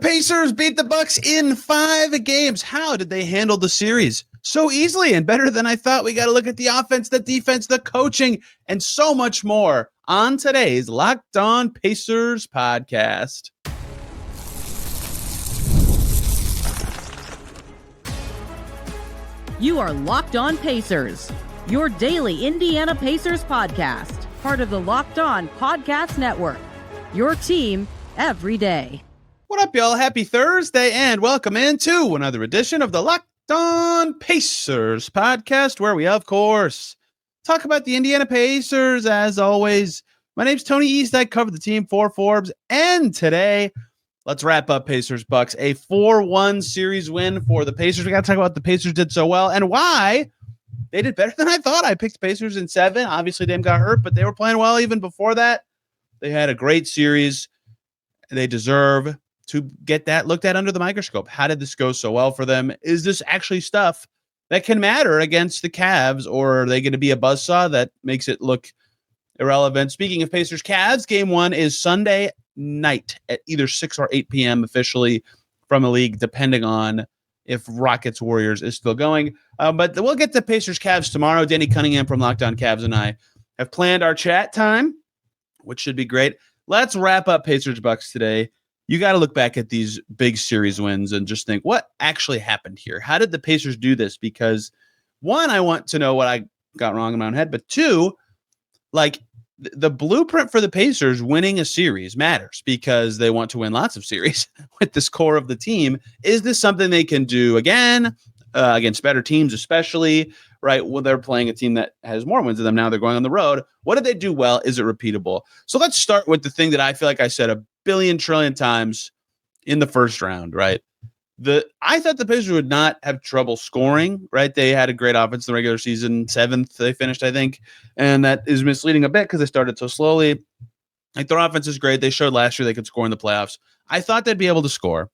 Pacers beat the Bucks in 5 games. How did they handle the series? So easily and better than I thought. We got to look at the offense, the defense, the coaching, and so much more on today's Locked On Pacers podcast. You are Locked On Pacers, your daily Indiana Pacers podcast, part of the Locked On Podcast Network, your team every day. What up, y'all? Happy Thursday, and welcome into another edition of the Locked On Pacers podcast, where we, of course, talk about the Indiana Pacers. As always, my name's Tony East. I cover the team for Forbes, and today, let's wrap up Pacers Bucks, a 4-1 series win for the Pacers. We got to talk about what the Pacers did so well and why they did better than I thought. I picked Pacers in 7. Obviously, Dame got hurt, but they were playing well even before that. They had a great series. They deserve to get that looked at under the microscope. How did this go so well for them? Is this actually stuff that can matter against the Cavs, or are they going to be a buzzsaw that makes it look irrelevant? Speaking of Pacers Cavs, game 1 is Sunday night at either 6 or 8 p.m. officially from the league, depending on if Rockets Warriors is still going. But we'll get to Pacers Cavs tomorrow. Danny Cunningham from Locked On Cavs and I have planned our chat time, which should be great. Let's wrap up Pacers Bucks today. You got to look back at these big series wins and just think, what actually happened here? How did the Pacers do this? Because 1, I want to know what I got wrong in my own head, but 2, like the blueprint for the Pacers winning a series matters because they want to win lots of series with this core of the team. Is this something they can do again against better teams, especially, right? Well, they're playing a team that has more wins than them now. They're going on the road. What did they do well? Is it repeatable? So let's start with the thing that I feel like I said a billion trillion times in the first round, right? I thought the Pacers would not have trouble scoring, right? They had a great offense in the regular season. 7th they finished, I think. And that is misleading a bit because they started so slowly. Like, their offense is great. They showed last year they could score in the playoffs. I thought they'd be able to score.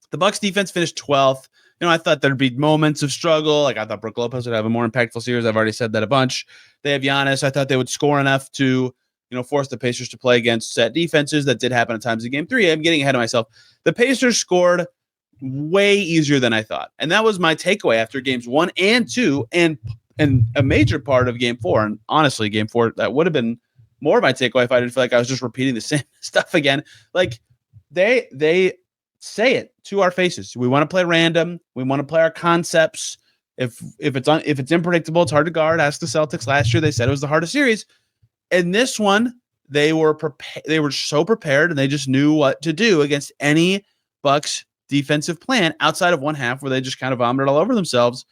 The Bucks defense finished 12th. You know, I thought there'd be moments of struggle. Like, I thought Brook Lopez would have a more impactful series. I've already said that a bunch. They have Giannis. I thought they would score enough to, force the Pacers to play against set defenses. That did happen at times in game 3. I'm getting ahead of myself. The Pacers scored way easier than I thought. And that was my takeaway after games 1 and 2 and a major part of game 4. And honestly, game 4, that would have been more of my takeaway if I didn't feel like I was just repeating the same stuff again. Like, they say it to our faces. We want to play random. We want to play our concepts. If it's unpredictable, it's hard to guard. Ask the Celtics last year. They said it was the hardest series. In this one, they were so prepared, and they just knew what to do against any Bucks defensive plan outside of one half where they just kind of vomited all over themselves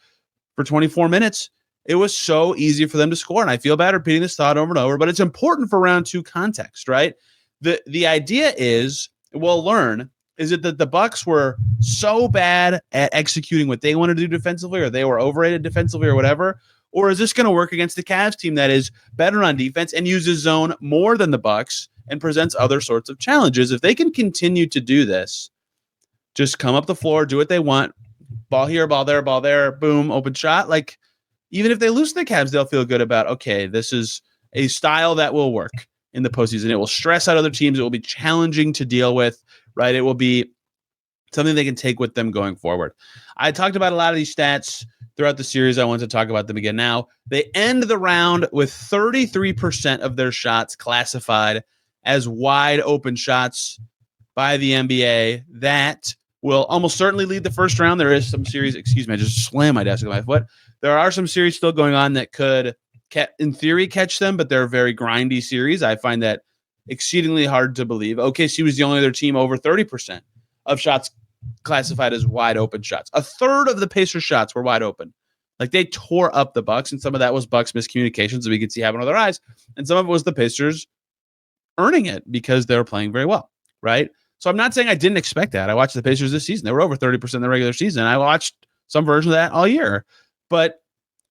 for 24 minutes. It was so easy for them to score, and I feel bad repeating this thought over and over, but it's important for round 2 context, right? The idea is, we'll learn, is it that the Bucks were so bad at executing what they wanted to do defensively, or they were overrated defensively, or whatever? Or is this going to work against the Cavs team that is better on defense and uses zone more than the Bucks and presents other sorts of challenges? If they can continue to do this, just come up the floor, do what they want, ball here, ball there, boom, open shot. Like, even if they lose to the Cavs, they'll feel good about, okay, this is a style that will work in the postseason. It will stress out other teams. It will be challenging to deal with, right? It will be something they can take with them going forward. I talked about a lot of these stats throughout the series. I want to talk about them again now. They end the round with 33% of their shots classified as wide open shots by the NBA. That will almost certainly lead the first round. There is some series, I just slammed my desk with my foot. There are some series still going on that could, in theory, catch them, but they're very grindy series. I find that exceedingly hard to believe. OKC was the only other team over 30% of shots classified as wide open shots. A third of the Pacers shots were wide open. Like, they tore up the Bucks, and some of that was Bucks miscommunications that we could see happen with our eyes, and some of it was the Pacers earning it because they were playing very well, right? So I'm not saying I didn't expect that. I watched the Pacers this season. They were over 30% in the regular season. I watched some version of that all year, but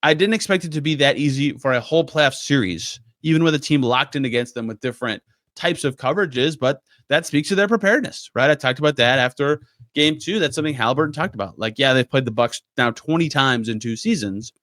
I didn't expect it to be that easy for a whole playoff series, even with a team locked in against them with different types of coverages, but that speaks to their preparedness, right? I talked about that after game 2. That's something Haliburton talked about. Like, yeah, they've played the Bucks now 20 times in 2 seasons,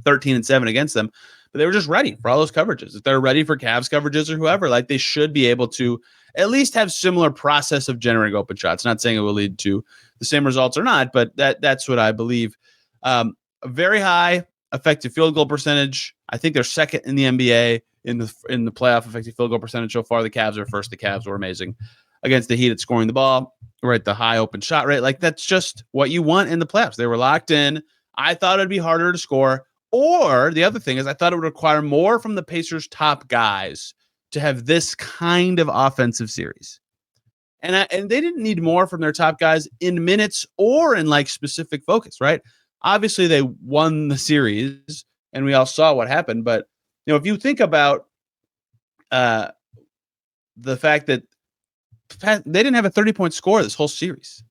13-7 against them, but they were just ready for all those coverages. If they're ready for Cavs coverages or whoever, like, they should be able to at least have similar process of generating open shots. Not saying it will lead to the same results or not, but that's what I believe. A very high effective field goal percentage. I think they're second in the NBA in the playoff effective field goal percentage so far. The Cavs are first. The Cavs were amazing against the Heat at scoring the ball, right? The high open shot rate. Like, that's just what you want in the playoffs. They were locked in. I thought it'd be harder to score. Or the other thing is I thought it would require more from the Pacers' top guys to have this kind of offensive series. And they didn't need more from their top guys in minutes or in like specific focus, right? Obviously, they won the series and we all saw what happened. But, if you think about the fact that they didn't have a 30-point score this whole series.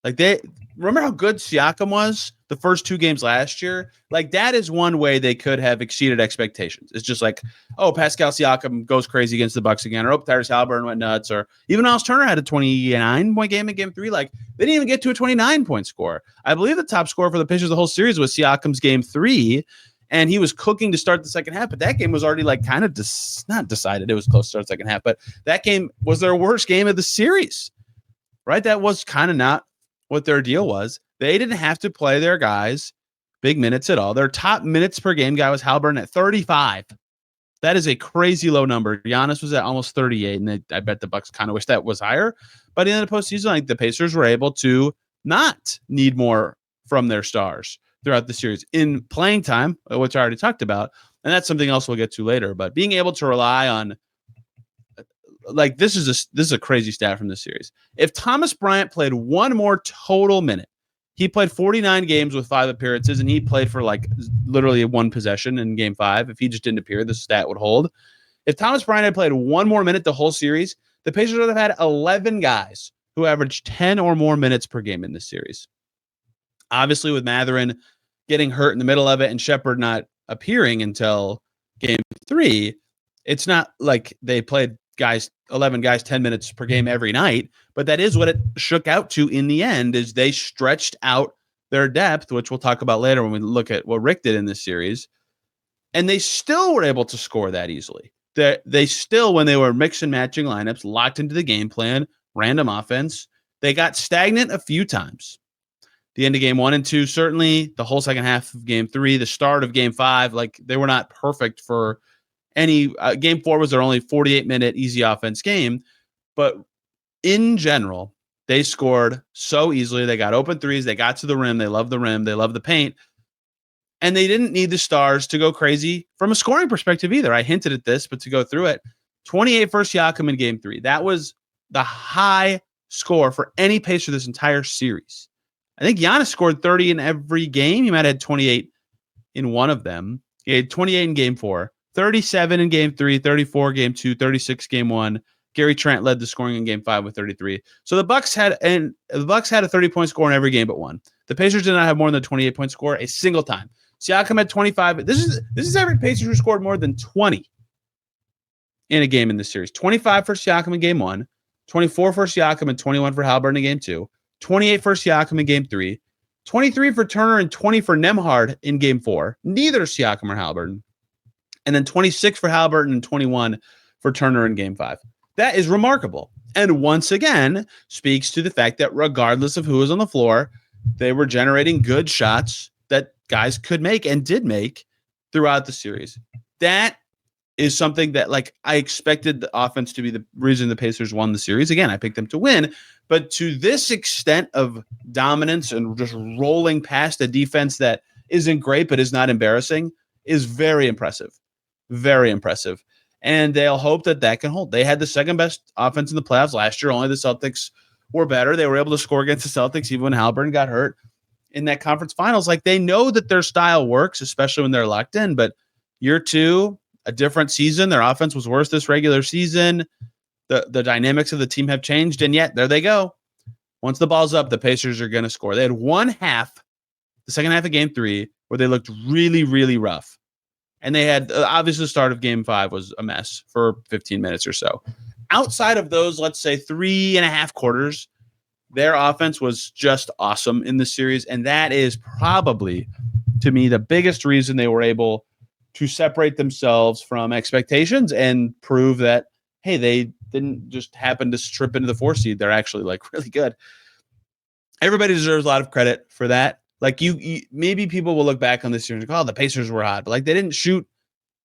Like, they remember how good Siakam was the first 2 games last year? Like, that is one way they could have exceeded expectations. It's just like, oh, Pascal Siakam goes crazy against the Bucks again, or oh, Tyrese Haliburton went nuts, or even Myles Turner had a 29-point game in game 3. Like, they didn't even get to a 29-point score. I believe the top score for the Pacers the whole series was Siakam's game 3, and he was cooking to start the second half, but that game was already like kind of not decided. It was close to start the second half, but that game was their worst game of the series, right? That was kind of not what their deal was. They didn't have to play their guys big minutes at all. Their top minutes per game guy was Haliburton at 35. That is a crazy low number. Giannis was at almost 38, and I bet the Bucks kind of wish that was higher. But in the postseason, like, the Pacers were able to not need more from their stars throughout the series in playing time, which I already talked about, and that's something else we'll get to later. But being able to rely on, like, this is a crazy stat from this series. If Thomas Bryant played one more total minute, he played 49 games with 5 appearances, and he played for like literally 1 possession in game 5. If he just didn't appear, the stat would hold. If Thomas Bryant had played one more minute the whole series, the Pacers would have had 11 guys who averaged 10 or more minutes per game in this series. Obviously, with Mathurin getting hurt in the middle of it and Shepherd not appearing until game 3, it's not like they played 11 guys 10 minutes per game every night, but that is what it shook out to in the end, is they stretched out their depth, which we'll talk about later when we look at what Rick did in this series, and they still were able to score that easily. They still, when they were mix and matching lineups, locked into the game plan, random offense, they got stagnant a few times. The end of game 1 and 2, certainly the whole second half of game 3, the start of game 5, like, they were not perfect for any. Game 4 was their only 48-minute easy offense game, but in general, they scored so easily. They got open threes. They got to the rim. They love the rim. They love the paint. And they didn't need the stars to go crazy from a scoring perspective either. I hinted at this, but to go through it, 28 for Siakam in game 3. That was the high score for any Pacer this entire series. I think Giannis scored 30 in every game. He might have had 28 in one of them. He had 28 in game 4, 37 in game 3, 34 game 2, 36 game 1. Gary Trent led the scoring in game 5 with 33. So the Bucks had a 30-point score in every game but one. The Pacers did not have more than a 28-point score a single time. Siakam had 25. This is every Pacer who scored more than 20 in a game in this series. 25 for Siakam in game 1, 24 for Siakam and 21 for Haliburton in game 2, 28 for Siakam in game 3, 23 for Turner and 20 for Nembhard in game 4. Neither Siakam or Haliburton. And then 26 for Haliburton and 21 for Turner in game 5. That is remarkable. And once again, speaks to the fact that regardless of who was on the floor, they were generating good shots that guys could make and did make throughout the series. That is something that, like, I expected the offense to be the reason the Pacers won the series. Again, I picked them to win, but to this extent of dominance and just rolling past a defense that isn't great but is not embarrassing is very impressive. Very impressive. And they'll hope that can hold. They had the second best offense in the playoffs last year. Only the Celtics were better. They were able to score against the Celtics even when Haliburton got hurt in that conference finals. Like, they know that their style works, especially when they're locked in. But year 2, a different season. Their offense was worse this regular season. The dynamics of the team have changed, and yet there they go. Once the ball's up, the Pacers are going to score. They had one half, the second half of game 3, where they looked really, really rough. And they had, obviously, the start of game 5 was a mess for 15 minutes or so. Outside of those, let's say 3.5 quarters, their offense was just awesome in the series. And that is probably, to me, the biggest reason they were able to separate themselves from expectations and prove that hey, they didn't just happen to strip into the 4 seed. They're actually like really good. Everybody deserves a lot of credit for that. Like you maybe people will look back on this year and go, oh, the Pacers were hot, but like they didn't shoot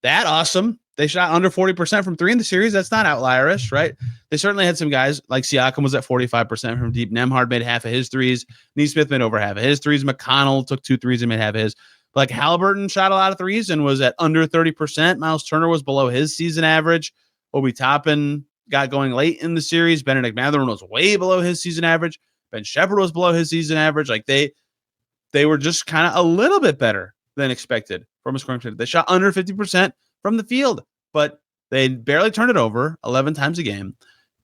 that awesome. They shot under 40% from 3 in the series. That's not outlierish, right? They certainly had some guys like Siakam was at 45% from deep. Nembhard made half of his threes. Nesmith made over half of his threes. McConnell took 2 threes and made half of his. But like Haliburton shot a lot of threes and was at under 30%. Myles Turner was below his season average. Obi Toppin got going late in the series. Bennedict Mathurin was way below his season average. Ben Shepherd was below his season average. Like they were just kind of a little bit better than expected from a scoring percentage. They shot under 50% from the field, but they barely turned it over 11 times a game.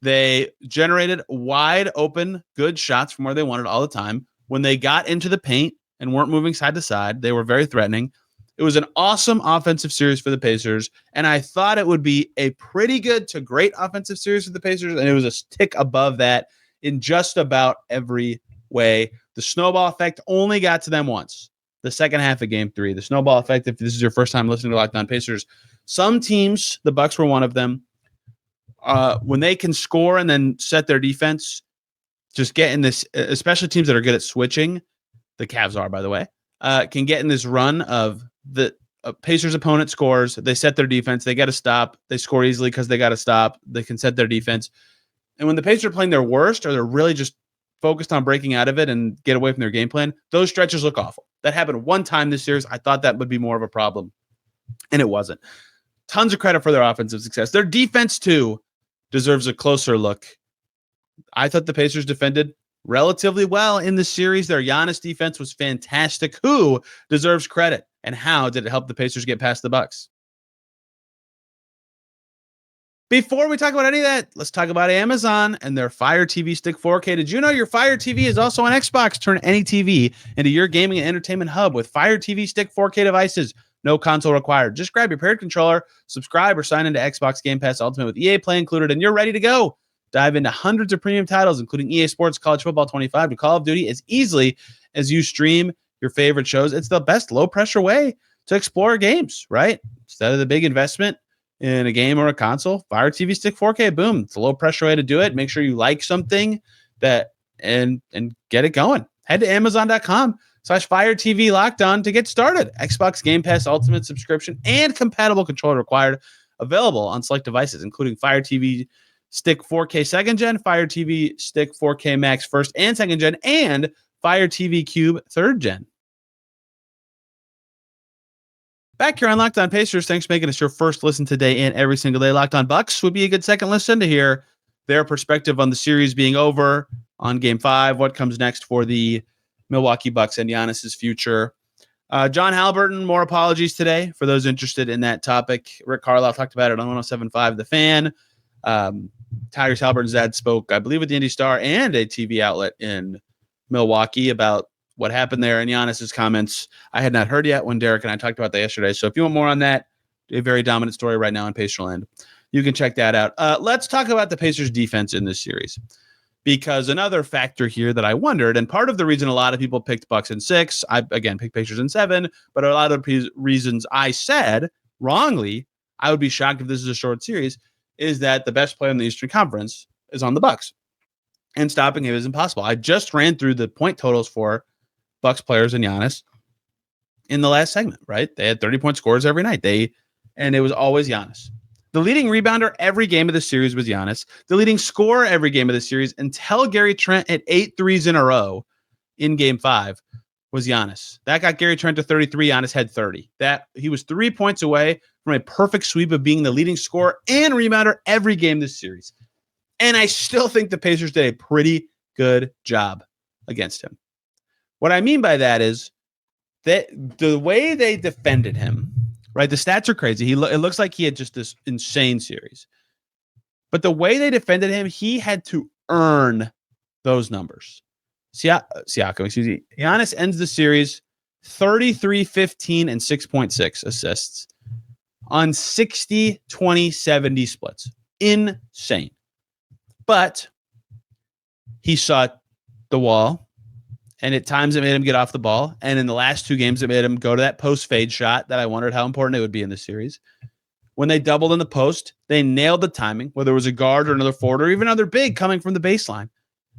They generated wide open, good shots from where they wanted all the time. When they got into the paint and weren't moving side to side, they were very threatening. It was an awesome offensive series for the Pacers, and I thought it would be a pretty good to great offensive series for the Pacers, and it was a tick above that in just about every way. The snowball effect only got to them once, the second half of Game 3. The snowball effect, if this is your first time listening to Locked On Pacers, some teams, the Bucks were one of them, when they can score and then set their defense, just get in this, especially teams that are good at switching, the Cavs are, by the way, can get in this run of the Pacers opponent scores, they set their defense, they got to stop, they score easily because they got to stop, they can set their defense. And when the Pacers are playing their worst or they're really just focused on breaking out of it and get away from their game plan, those stretches look awful. That happened one time this series. I thought that would be more of a problem, and it wasn't. Tons of credit for their offensive success. Their defense, too, deserves a closer look. I thought the Pacers defended relatively well in the series. Their Giannis defense was fantastic. Who deserves credit, and how did it help the Pacers get past the Bucks? Before we talk about any of that, let's talk about Amazon and their Fire TV Stick 4K. Did you know your Fire TV is also on Xbox? Turn any TV into your gaming and entertainment hub with Fire TV Stick 4K devices. No console required. Just grab your paired controller, subscribe, or sign into Xbox Game Pass Ultimate with EA Play included, and you're ready to go. Dive into hundreds of premium titles, including EA Sports, College Football 25, to Call of Duty as easily as you stream your favorite shows. It's the best low-pressure way to explore games, right? Instead of the big investment in a game or a console, Fire TV Stick 4K, boom. It's a low-pressure way to do it. Make sure you like something that and get it going. Head to Amazon.com/Fire TV Locked On to get started. Xbox Game Pass Ultimate subscription and compatible controller required. Available on select devices, including Fire TV Stick 4K 2nd Gen, Fire TV Stick 4K Max 1st and 2nd Gen, and Fire TV Cube 3rd Gen. Back here on Locked On Pacers, thanks for making us your first listen today and every single day. Locked On Bucks would be a good second listen to hear their perspective on the series being over, on Game 5, what comes next for the Milwaukee Bucks and Giannis's future. John Haliburton, more apologies today for those interested in that topic. Rick Carlisle talked about it on 107.5 The Fan. Tyrese Haliburton's dad spoke, I believe, with the Indy Star and a TV outlet in Milwaukee about what happened there, and Giannis's comments I had not heard yet when Derek and I talked about that yesterday. So if you want more on that, a very dominant story right now in Pacerland, you can check that out. Let's talk about the Pacers defense in this series, because another factor here that I wondered, and part of the reason a lot of people picked Bucks in 6, I again picked Pacers in 7, but a lot of reasons I said wrongly, I would be shocked if this is a short series, is that the best player in the Eastern Conference is on the Bucks, and stopping him is impossible. I just ran through the point totals for Bucks players and Giannis in the last segment, right? They had 30-point scores every night. And it was always Giannis. The leading rebounder every game of the series was Giannis. The leading scorer every game of the series until Gary Trent hit 8 threes in a row in Game 5 was Giannis. That got Gary Trent to 33. Giannis had 30. That he was 3 points away from a perfect sweep of being the leading scorer and rebounder every game this series. And I still think the Pacers did a pretty good job against him. What I mean by that is that the way they defended him, right? The stats are crazy. It looks like he had just this insane series. But the way they defended him, he had to earn those numbers. Siakam, excuse me. Giannis ends the series 33, 15, and 6.6 assists on 60, 20, 70 splits. Insane. But he saw the wall. And at times it made him get off the ball. And in the last 2 games, it made him go to that post-fade shot that I wondered how important it would be in the series. When they doubled in the post, they nailed the timing, whether it was a guard or another forward or even another big coming from the baseline.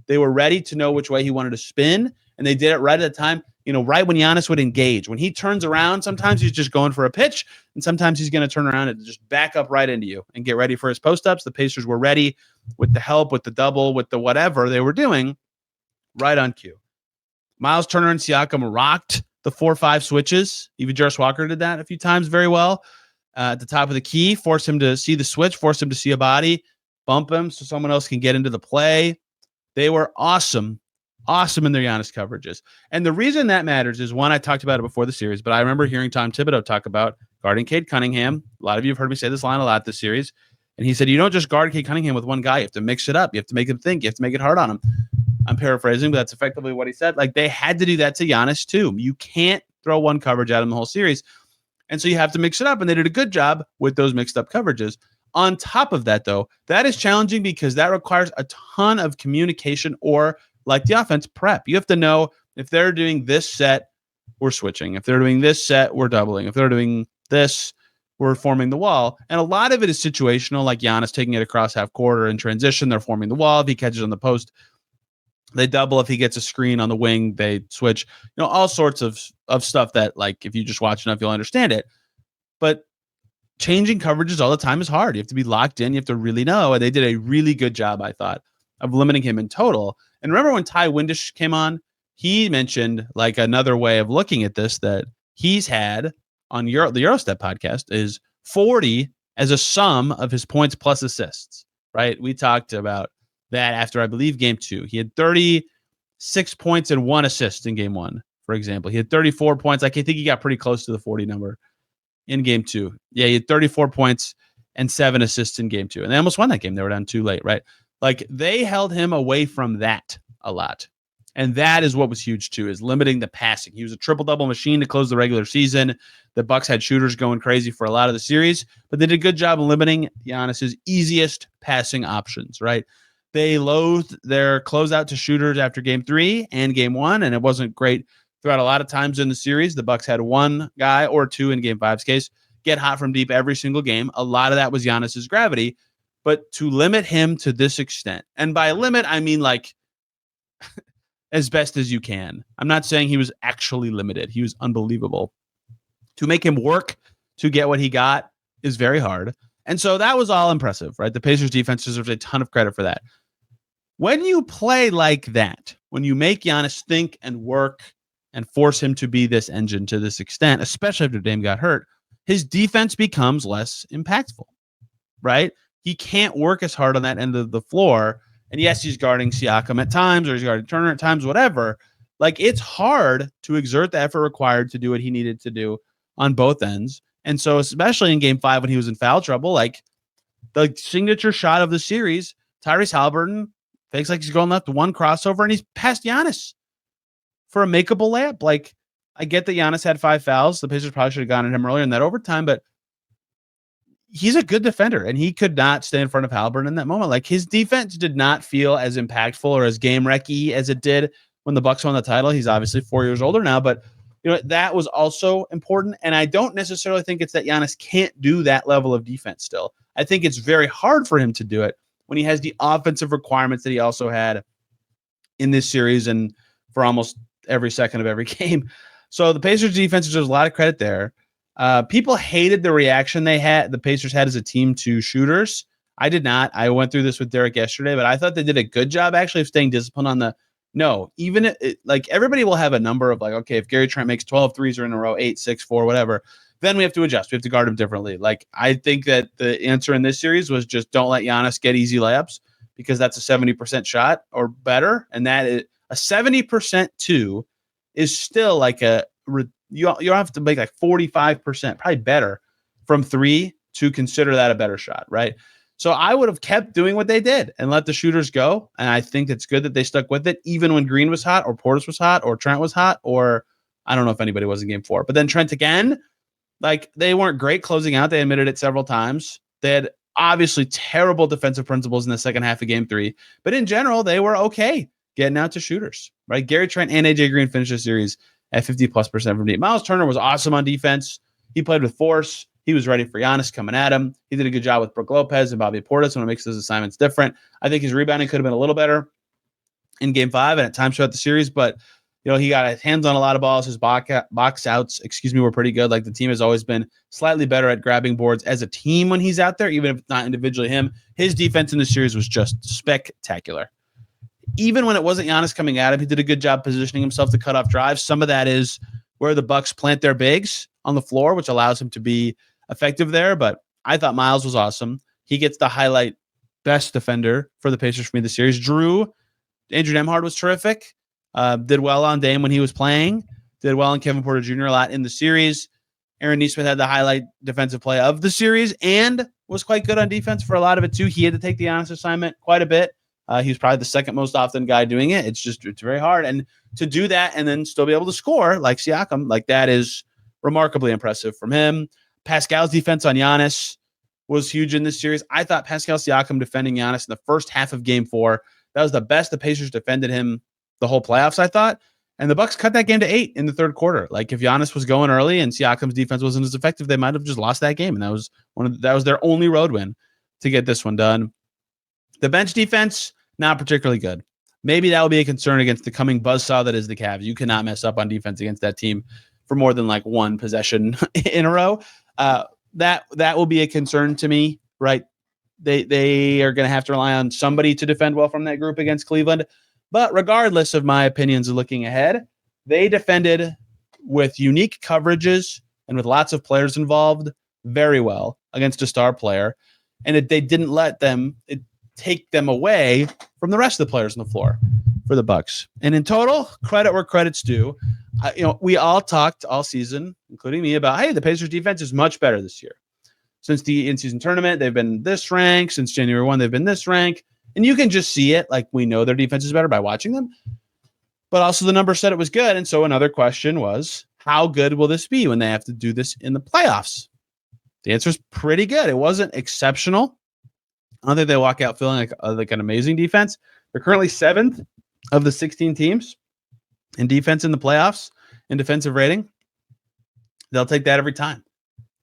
They were ready to know which way he wanted to spin, and they did it right at the time, right when Giannis would engage. When he turns around, sometimes he's just going for a pitch, and sometimes he's going to turn around and just back up right into you and get ready for his post-ups. The Pacers were ready with the help, with the double, with the whatever they were doing, right on cue. Myles Turner and Siakam rocked the 4-5 switches. Even Jarvis Walker did that a few times very well. At the top of the key, force him to see the switch, force him to see a body, bump him so someone else can get into the play. They were awesome in their Giannis coverages. And the reason that matters is, one, I talked about it before the series, but I remember hearing Tom Thibodeau talk about guarding Cade Cunningham. A lot of you have heard me say this line a lot this series. And he said, you don't just guard Cade Cunningham with one guy. You have to mix it up. You have to make him think. You have to make it hard on him. I'm paraphrasing, but that's effectively what he said. Like, they had to do that to Giannis too. You can't throw one coverage at him the whole series. And so you have to mix it up. And they did a good job with those mixed up coverages. On top of that, though, that is challenging because that requires a ton of communication, or, like the offense, prep. You have to know, if they're doing this set, we're switching. If they're doing this set, we're doubling. If they're doing this, we're forming the wall. And a lot of it is situational, like Giannis taking it across half court or in transition. They're forming the wall. If he catches on the post, they double. If he gets a screen on the wing, they switch. All sorts of stuff that, like, if you just watch enough, you'll understand it. But changing coverages all the time is hard. You have to be locked in. You have to really know. And they did a really good job, I thought, of limiting him in total. And remember when Ty Windish came on, he mentioned, like, another way of looking at this that he's had on the Eurostep podcast is 40 as a sum of his points plus assists, right? We talked about that after, I believe, game 2. He had 36 points and 1 assist in game 1, for example. He had 34 points. I think he got pretty close to the 40 number in game 2. Yeah, he had 34 points and 7 assists in game 2. And they almost won that game. They were down too late, right? Like, they held him away from that a lot. And that is what was huge too, is limiting the passing. He was a triple-double machine to close the regular season. The Bucks had shooters going crazy for a lot of the series, but they did a good job of limiting Giannis's easiest passing options, right? They loathed their closeout to shooters after game 3 and game 1, and it wasn't great throughout a lot of times in the series. The Bucks had one guy or two in game 5's case get hot from deep every single game. A lot of that was Giannis's gravity, but to limit him to this extent, and by limit, I mean, like, as best as you can. I'm not saying he was actually limited. He was unbelievable. To make him work to get what he got is very hard. And so that was all impressive, right? The Pacers defense deserves a ton of credit for that. When you play like that, when you make Giannis think and work and force him to be this engine to this extent, especially after Dame got hurt, his defense becomes less impactful, right? He can't work as hard on that end of the floor. And yes, he's guarding Siakam at times, or he's guarding Turner at times, whatever. Like, it's hard to exert the effort required to do what he needed to do on both ends. And so, especially in game 5 when he was in foul trouble, like, the signature shot of the series, Tyrese Haliburton fakes like he's going left, one crossover, and he's past Giannis for a makeable layup. Like, I get that Giannis had 5 fouls. The Pacers probably should have gone at him earlier in that overtime, but he's a good defender, and he could not stay in front of Haliburton in that moment. Like, his defense did not feel as impactful or as game-wrecky as it did when the Bucks won the title. He's obviously 4 years older now, but that was also important. And I don't necessarily think it's that Giannis can't do that level of defense still. I think it's very hard for him to do it when he has the offensive requirements that he also had in this series and for almost every second of every game. So the Pacers defense deserves a lot of credit there. People hated the reaction the Pacers had as a team to shooters. I did not. I went through this with Derek yesterday, but I thought they did a good job actually of staying disciplined on even like, everybody will have a number of, like, okay, if Gary Trent makes 12 threes in a row, 8, 6, 4, whatever, then we have to adjust. We have to guard him differently. Like, I think that the answer in this series was just don't let Giannis get easy layups, because that's a 70% shot or better. And that is a 70% too is still like you'll have to make like 45%, probably better from 3 to consider that a better shot, right? So I would have kept doing what they did and let the shooters go. And I think it's good that they stuck with it, even when Green was hot or Portis was hot or Trent was hot, or I don't know if anybody was in game 4. But then Trent again, like, they weren't great closing out. They admitted it several times. They had obviously terrible defensive principles in the second half of game 3. But in general, they were okay getting out to shooters, right? Gary Trent and AJ Green finished the series at 50+% from deep. Myles Turner was awesome on defense. He played with force. He was ready for Giannis coming at him. He did a good job with Brook Lopez and Bobby Portis when it makes those assignments different. I think his rebounding could have been a little better in game 5 and at times throughout the series, but he got his hands on a lot of balls. His box outs, were pretty good. Like, the team has always been slightly better at grabbing boards as a team when he's out there, even if it's not individually him. His defense in the series was just spectacular. Even when it wasn't Giannis coming at him, he did a good job positioning himself to cut off drives. Some of that is where the Bucks plant their bigs on the floor, which allows him to be effective there. But I thought Myles was awesome. He gets the highlight best defender for the Pacers for me this series. Andrew Nembhard was terrific. Did well on Dame when he was playing. Did well on Kevin Porter Jr. a lot in the series. Aaron Nesmith had the highlight defensive play of the series and was quite good on defense for a lot of it too. He had to take the Giannis assignment quite a bit. He was probably the second most often guy doing it. It's very hard. And to do that and then still be able to score like Siakam, like that is remarkably impressive from him. Pascal's defense on Giannis was huge in this series. I thought Pascal Siakam defending Giannis in the first half of game 4, that was the best the Pacers defended him the whole playoffs, I thought. And the Bucks cut that game to 8 in the third quarter. Like, if Giannis was going early and Siakam's defense wasn't as effective, they might have just lost that game. And that was their only road win to get this one done. The bench defense, not particularly good. Maybe that will be a concern against the coming buzzsaw that is the Cavs. You cannot mess up on defense against that team for more than like one possession in a row. That will be a concern to me, right? They are going to have to rely on somebody to defend well from that group against Cleveland. But regardless of my opinions of looking ahead, they defended with unique coverages and with lots of players involved very well against a star player. And they didn't let it take them away from the rest of the players on the floor for the Bucks. And in total, credit where credit's due. We all talked all season, including me, about, hey, the Pacers defense is much better this year. Since the in-season tournament, they've been this rank. Since January 1, they've been this rank. And you can just see it. Like, we know their defense is better by watching them. But also the numbers said it was good. And so another question was, how good will this be when they have to do this in the playoffs? The answer is pretty good. It wasn't exceptional. I don't think they walk out feeling like an amazing defense. They're currently 7th of the 16 teams in defense in the playoffs in defensive rating. They'll take that every time.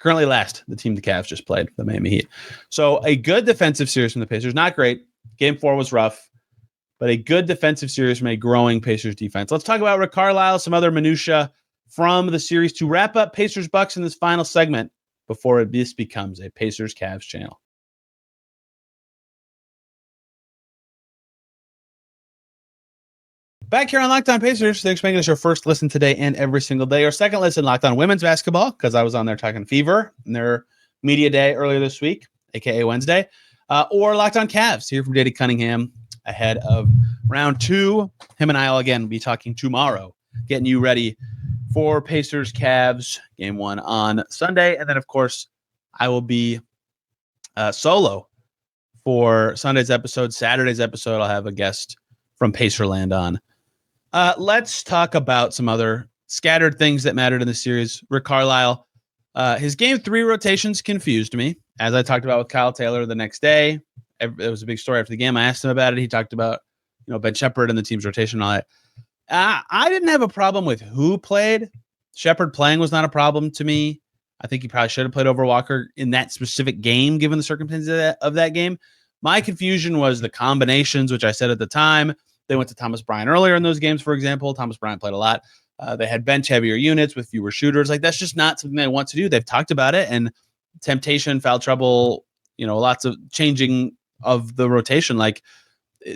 Currently last, the team the Cavs just played, the Miami Heat. So a good defensive series from the Pacers. Not great. Game 4 was rough, but a good defensive series from a growing Pacers defense. Let's talk about Rick Carlisle, some other minutia from the series to wrap up Pacers Bucks in this final segment before this becomes a Pacers Cavs channel. Back here on Locked On Pacers, thanks for making this your first listen today and every single day. Or second listen, Locked On Women's Basketball, because I was on there talking Fever in their media day earlier this week, a.k.a. Wednesday. Or Locked On Cavs, here from Dady Cunningham ahead of round 2. Him and I will again be talking tomorrow, getting you ready for Pacers Cavs game 1 on Sunday. And then, of course, I will be solo for Sunday's episode. Saturday's episode, I'll have a guest from Pacerland on. Let's talk about some other scattered things that mattered in the series. Rick Carlisle, his game 3 rotations confused me, as I talked about with Kyle Taylor the next day. It was a big story after the game. I asked him about it. He talked about, Ben Shepherd and the team's rotation and all that. I didn't have a problem with who played. Shepherd playing was not a problem to me. I think he probably should have played over Walker in that specific game, given the circumstances of that game. My confusion was the combinations, which I said at the time. They went to Thomas Bryant earlier in those games, for example. Thomas Bryant played a lot. They had bench heavier units with fewer shooters. Like, that's just not something they want to do. They've talked about it, and temptation, foul trouble, lots of changing of the rotation, like,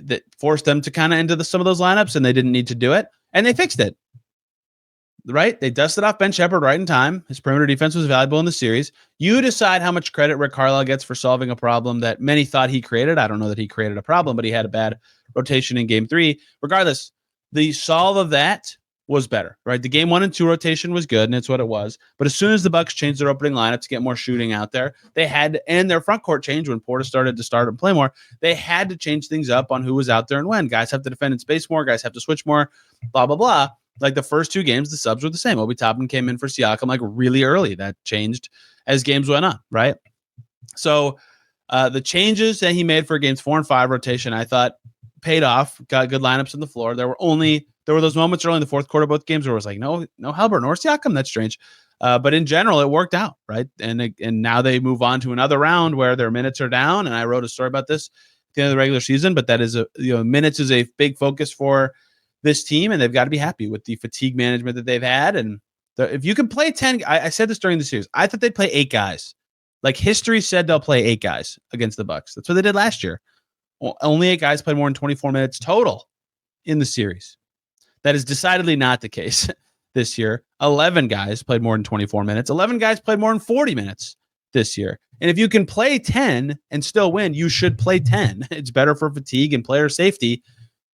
that forced them to kind of into some of those lineups, and they didn't need to do it, and they fixed it. Right? They dusted off Ben Shepherd right in time. His perimeter defense was valuable in the series. You decide how much credit Rick Carlisle gets for solving a problem that many thought he created. I don't know that he created a problem, but he had a bad rotation in game 3. Regardless, the solve of that was better, right? The game 1 and 2 rotation was good, and it's what it was. But as soon as the Bucks changed their opening lineup to get more shooting out there, they had, and their front court changed when Porter started to start and play more, they had to change things up on who was out there and when. Guys have to defend in space more, guys have to switch more, blah, blah, blah. Like, the first 2 games, the subs were the same. Obi Toppin came in for Siakam like really early. That changed as games went on, right? So the changes that he made for games 4 and 5 rotation, I thought paid off, got good lineups on the floor. There were those moments early in the fourth quarter of both games where it was like, no Haliburton or Siakam. That's strange. But in general, it worked out, right? And now they move on to another round where their minutes are down. And I wrote a story about this at the end of the regular season, but that is minutes is a big focus for this team, and they've got to be happy with the fatigue management that they've had. And if you can play 10, I said this during the series, I thought they'd play 8 guys. Like history said, they'll play 8 guys against the Bucks. That's what they did last year. Only 8 guys played more than 24 minutes total in the series. That is decidedly not the case this year. 11 guys played more than 24 minutes. 11 guys played more than 40 minutes this year. And if you can play 10 and still win, you should play 10. It's better for fatigue and player safety.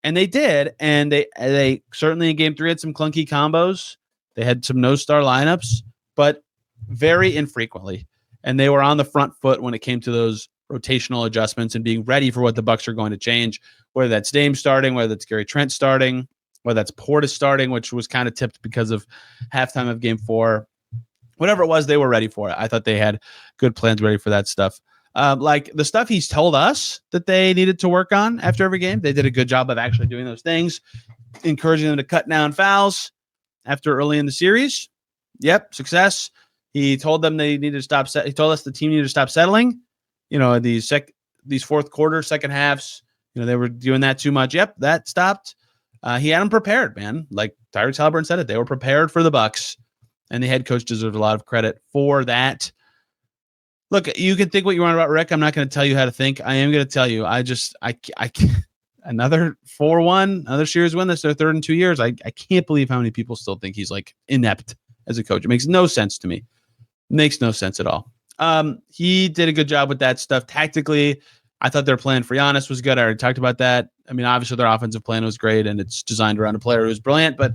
And they did. And they certainly in game 3 had some clunky combos. They had some no-star lineups, but very infrequently. And they were on the front foot when it came to those rotational adjustments and being ready for what the Bucks are going to change, whether that's Dame starting, whether that's Gary Trent starting, whether that's Portis starting, which was kind of tipped because of halftime of game 4. Whatever it was, they were ready for it. I thought they had good plans ready for that stuff. Like the stuff he's told us that they needed to work on after every game, they did a good job of actually doing those things, encouraging them to cut down fouls after early in the series. Yep, success. He told them they needed to stop. He told us the team needed to stop settling. These fourth quarter, second halves. They were doing that too much. Yep, that stopped. He had them prepared, man. Like Tyrese Haliburton said it, they were prepared for the Bucks, and the head coach deserves a lot of credit for that. Look, you can think what you want about Rick. I'm not going to tell you how to think. I am going to tell you. I can't. Another 4-1, another series win. That's their third in 2 years. I can't believe how many people still think he's like inept as a coach. It makes no sense to me. Makes no sense at all. He did a good job with that stuff. Tactically, I thought their plan for Giannis was good. I already talked about that. I mean, obviously their offensive plan was great, and it's designed around a player who's brilliant, but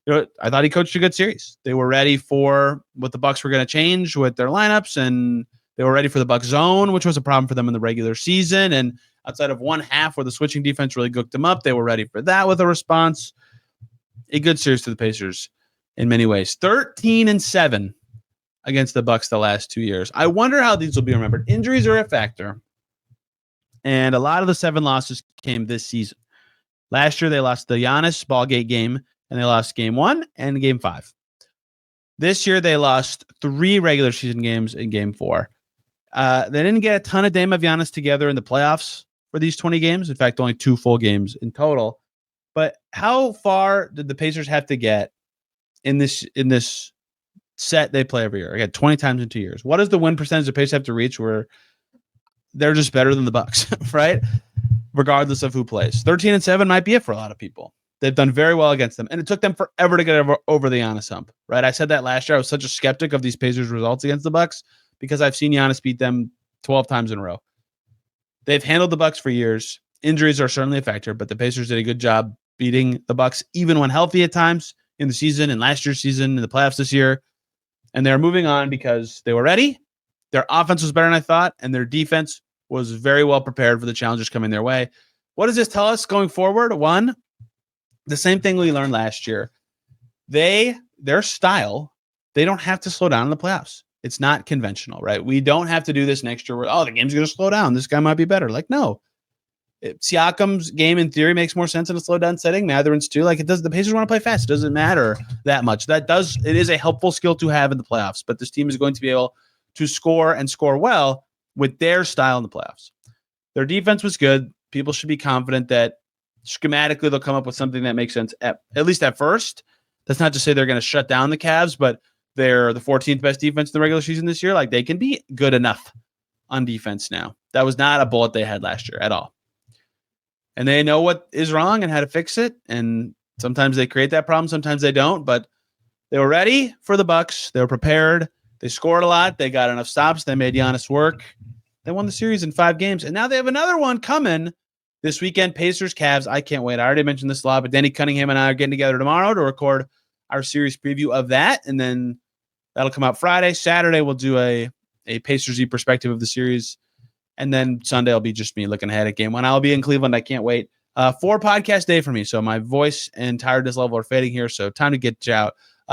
I thought he coached a good series. They were ready for what the Bucks were going to change with their lineups, and they were ready for the Bucks zone, which was a problem for them in the regular season. And outside of one half where the switching defense really cooked them up, they were ready for that with a response. A good series to the Pacers in many ways. 13-7 against the Bucks the last 2 years. I wonder how these will be remembered. Injuries are a factor, and a lot of the 7 losses came this season. Last year, they lost the Giannis Ballgate game, and they lost game 1 and game 5. This year, they lost 3 regular season games in game 4. They didn't get a ton of Dame of Giannis together in the playoffs for these 20 games. In fact, only 2 full games in total. But how far did the Pacers have to get in this set they play every year? Again, 20 times in 2 years. What is the win percentage the Pacers have to reach where they're just better than the Bucks, right? Regardless of who plays. 13-7 might be it for a lot of people. They've done very well against them, and it took them forever to get over the Giannis hump, right? I said that last year. I was such a skeptic of these Pacers results against the Bucks because I've seen Giannis beat them 12 times in a row. They've handled the Bucks for years. Injuries are certainly a factor, but the Pacers did a good job beating the Bucks even when healthy at times in the season, in last year's season, in the playoffs this year. And they're moving on because they were ready. Their offense was better than I thought, and their defense was very well prepared for the challenges coming their way. What does this tell us going forward? One, the same thing we learned last year. Their style, they don't have to slow down in the playoffs. It's not conventional, right? We don't have to do this next year where, the game's going to slow down. This guy might be better. Like, no. Siakam's game, in theory, makes more sense in a slow down setting. Mathurin's too. Like, it does. The Pacers want to play fast. It doesn't matter that much. It is a helpful skill to have in the playoffs, but this team is going to be able to score and score well with their style in the playoffs. Their defense was good. People should be confident that schematically they'll come up with something that makes sense, at least at first. That's not to say they're going to shut down the Cavs, but they're the 14th best defense in the regular season this year. Like, they can be good enough on defense now. That was not a bullet they had last year at all. And they know what is wrong and how to fix it. And sometimes they create that problem, sometimes they don't. But they were ready for the Bucks. They were prepared. They scored a lot. They got enough stops. They made Giannis work. They won the series in 5 games. And now they have another one coming this weekend. Pacers, Cavs. I can't wait. I already mentioned this a lot, but Danny Cunningham and I are getting together tomorrow to record our series preview of that. And then that'll come out Friday. Saturday, we'll do a Pacers-y perspective of the series. And then Sunday will be just me looking ahead at game 1. I'll be in Cleveland. I can't wait. 4 podcast day for me. So my voice and tiredness level are fading here. So time to get you out.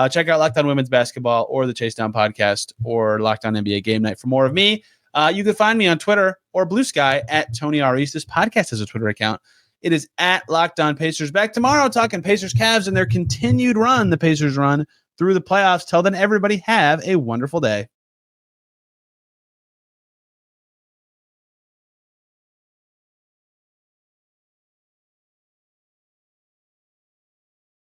Check out Locked On Women's Basketball or the Chase Down Podcast or Locked On NBA Game Night for more of me. You can find me on Twitter or Blue Sky at Tony R. East. This podcast has a Twitter account. It is at Locked On Pacers. Back tomorrow talking Pacers Cavs and their continued run, the Pacers run through the playoffs. Till then, everybody have a wonderful day.